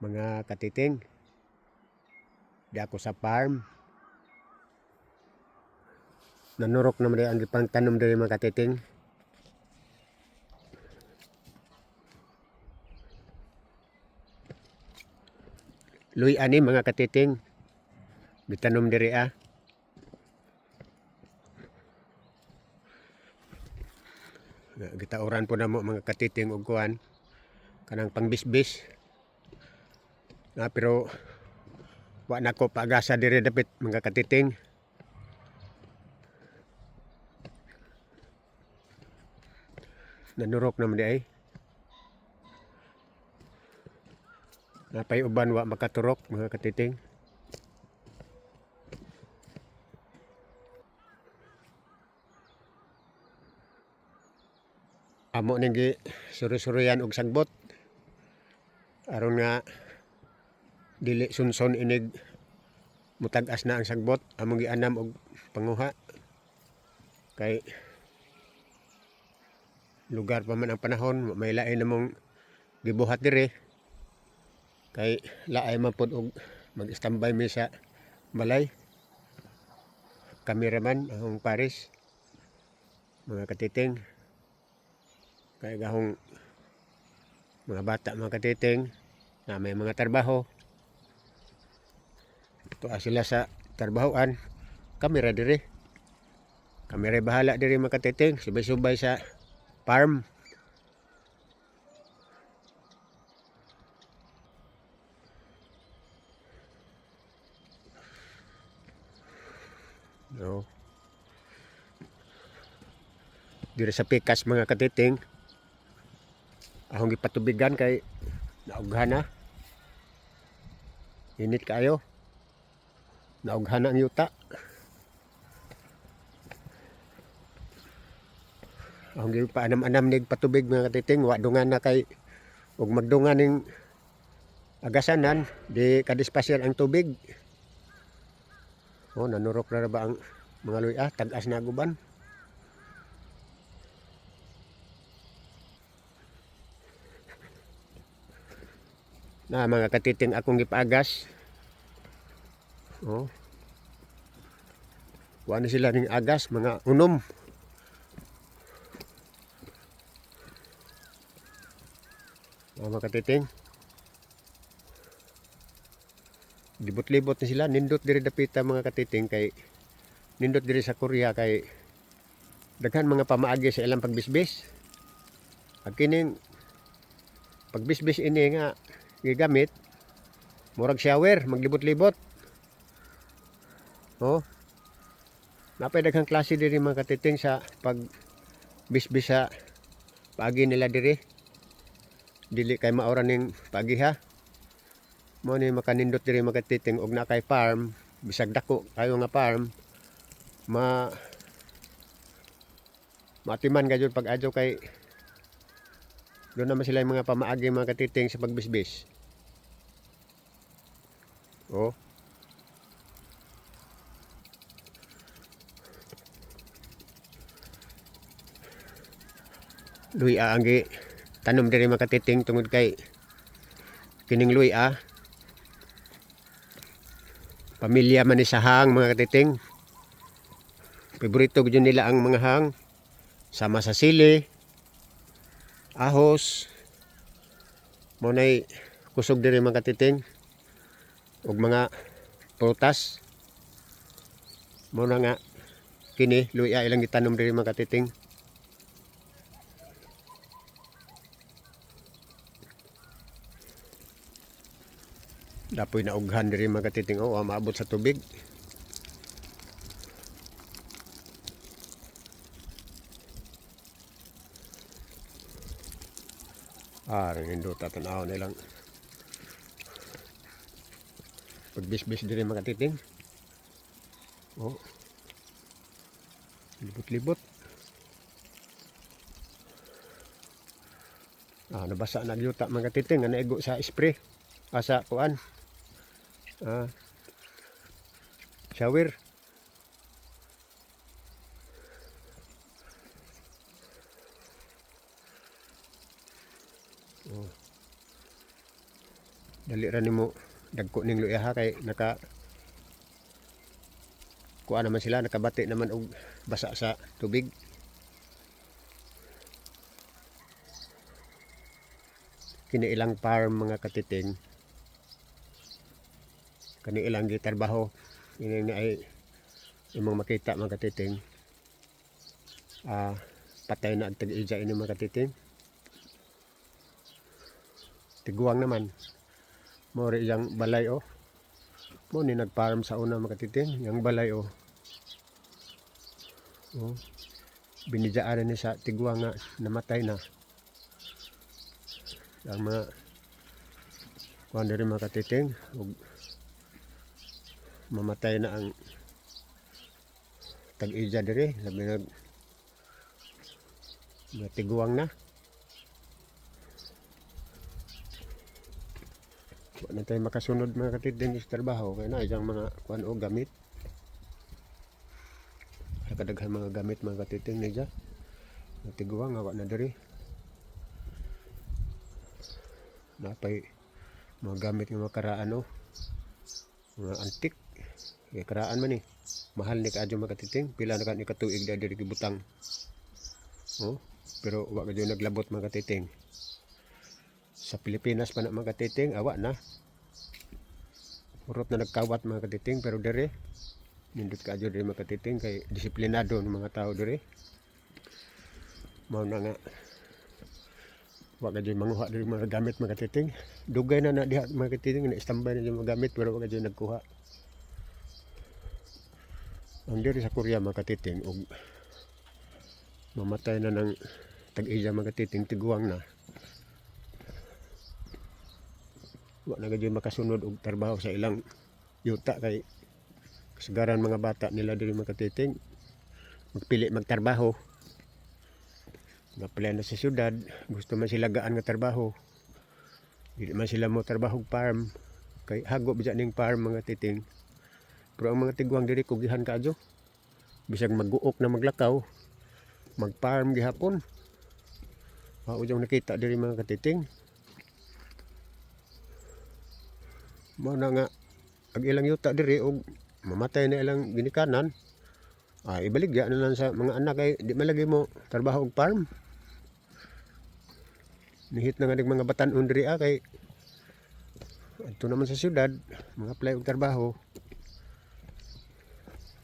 mga katiting. Di ako sa farm. Nanurok naman ang ipang tanom diri mga katiting. Luy ani mga katiting. Bitanom diri Gitauran po na mo mga katiting og kuan kanang pangbisbis. Pero wa na ko paagasa diri dapit mga katiting. Nanurok naman di ay. Napay uban wa makaturok mga katiting. Amo ning gi suru-suruyan og sagbot. Aron nga dili sunson inig mutag-as na ang sagbot. Among gianam og panguha. Kay lugar pa man ang panahon, may lain namong gibuhat dire. Kay laay man pod og mag-standby mi sa balay. Kameraman ang Paris. Mga katiting. Kay gahong mga bata mga katiting na may mga trabaho. Tuwa sila sa trabahoan. Kamera dire. Kamera bahala dire mga katiting. Subay-subay sa farm. No. Dire sa pikas mga katiting. Ahong gipatubigan kay naughan na. Init kayo. Naughan na ang yuta. Ahong gipaanam-anam nig patubig mga katiting. Wa dungan na kay ug magdungan ning agasanan di kadispasyon ang tubig. Nanurok na ba ang mga luya? Tag-as na guban. Na mga katiting akong gipaagas. Wa na sila ning agas, mga unom. Mga katiting. Libot-libot na sila, nindot diri dapita mga katiting kay nindot diri sa Korea kay daghan mga pamaagi sa ilang pagbisbis. Ang kining pagbisbis ini nga gigamit murag shower, maglibot-libot. Napay daghang klase diri mga katiting sa pagbisbis sa paagi nila diri. Dili kay maoran ning paagiha. Mo ni makanindot diri mga katiting og na kay farm, bisag dako kayo nga farm, matiman ka pag adyo kay doon naman sila yung mga pamaagi mga katiting sa pagbisbis. Luya ang tanom diri mga katiting tungod kay kining luya pamilya man ni sa hang mga katiting. Paborito gyud nila ang mga hang sama sa sili, ahos, mo nay kusog diri mga katiting ug mga prutas. Mo na nga kini luya ilang gitanom diri mga katiting. Dapoy naughan diri mga katiting maabot sa tubig. Ring indot tanaw nilang pagbisbis diri mga katiting. Libot-libot. Nabasa na yuta mga katiting nga naigo sa spray sa kuan. Shower. dali ra nimo dagko ning luya kay naka kuha naman sila, nakabati naman og basa sa tubig. Kini ilang farm mga katiting, kani ilang gitarbaho, ini ay imong makita mga katiting. Patay na ang tag-ija ini mga katiting. Tiguang naman mo ri yang balay o. Mo ni nag-farm sa una mga katiting, yang balay o. Binijaan ni sa tiguang nga namatay na. Ang mga kuan diri mga katiting ug mamatay na ang tag-ija diri, labi na tiguang na. Wala na tayo makasunod mga katiting sa trabaho kaya na isang mga kuan o gamit. Kadaghan mga gamit mga katiting ni dya. Tiguang awa na diri. Napay mga gamit ng mga karaan o. Mga antik. Kaya karaan man eh. Mahal ni kaadyo mga katiting. Pila na ka ni katuig na diri kibutang. Pero wag ka dyan naglabot mga katiting. Sa Pilipinas pa na mga katiting, awa na. Urot na nagkawat mga katiting, pero dere nindot ka dyan diri mga katiting kay disiplinado ng mga tao dere. Mao na nga wag ka dyan manguha diri mga gamit mga katiting. Dugay na na diha mga katiting na istambay na dyan mga gamit pero wag ka dyan nagkuha. Ang diri sa Korea mga katiting og mamatay na ng tag-ija mga katiting, tiguang na. Wa na gadyo makasunod og trabaho sa ilang yuta kay kasagaran mga bata nila diri mga katiting magpili magtrabaho. Napilay na sa syudad, gusto man sila gaan nga trabaho. Dili man sila mo trabaho og farm kay hago bisan ning farm mga titing. Pero ang mga tiguang diri kugihan kaadyo. Bisag magguok na maglakaw, mag-farm gihapon. Mao jung nakita diri mga katiting. Mao na nga ang ilang yuta diri og mamatay na ilang ginikanan, ibaligya na lang sa mga anak kay di malagi mo trabaho og farm. Nihit na nga ng mga batan-on diri kay adto naman sa syudad mga apply og trabaho.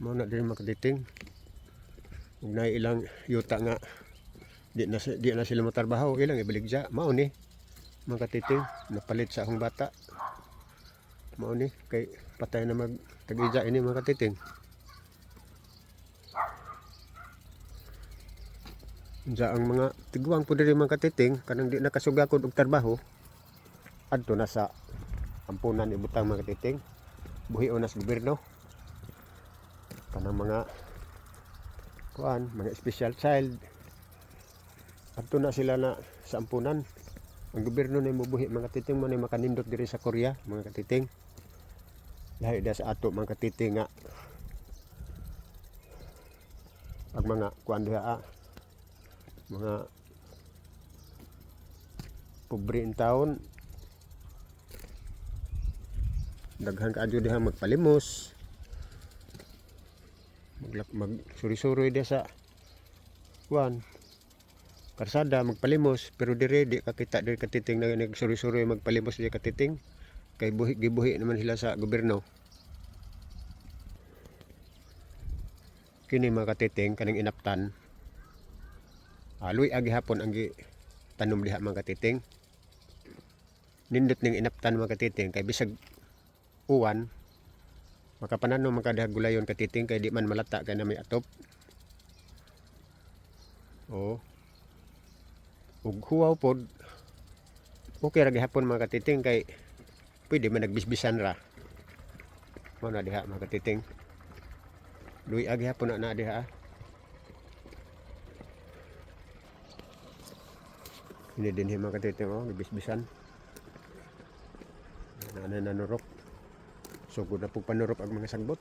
Mao na diri mga katiting. Ug na ilang yuta nga di na sila mo trabaho, ilang ibaligya. Mao ni mga katiting napalit sa akong bata. Mao ni kay patay na mag tag-ija ini mga katiting. Unsa ang mga tiguang po diri mga katiting kanang di nakasugakod og trabaho adto na sa ampunan ibutang mga katiting. Buhion na sa gobyerno. Kanang mga kuan, mga special child adto na sila na sa ampunan. Ang gobyerno na mubuhi mga katiting mo na makanindot diri sa Korea mga katiting. Lahi da sa ato mga katiting nga pag mga kuan diha mga pobre in town daghan kaadyo diha magpalimos magsuri-suri diha sa kuan karsada magpalimos, pero dire di kakita diri katiting na nagsuri-suri magpalimos di katiting kay gibuhi naman sila sa gobyerno. Kini mga katiting kaning inaptan luy agi hapon ang tanom diha mga katiting. Nindot ning inaptan mga katiting kay bisag uwan makapanano makadahag gulayon katiting kay di man malata kay na may atop. Ug huwaw pod okay ra gihapon mga katiting kay pwede man nagbisbisan ra. Mao na diha mga katiting. Luy agi hapon na diha. Ini din mga katiting nagbisbisan. Na nanurok. So gud na pug panurok ang mga sagbot.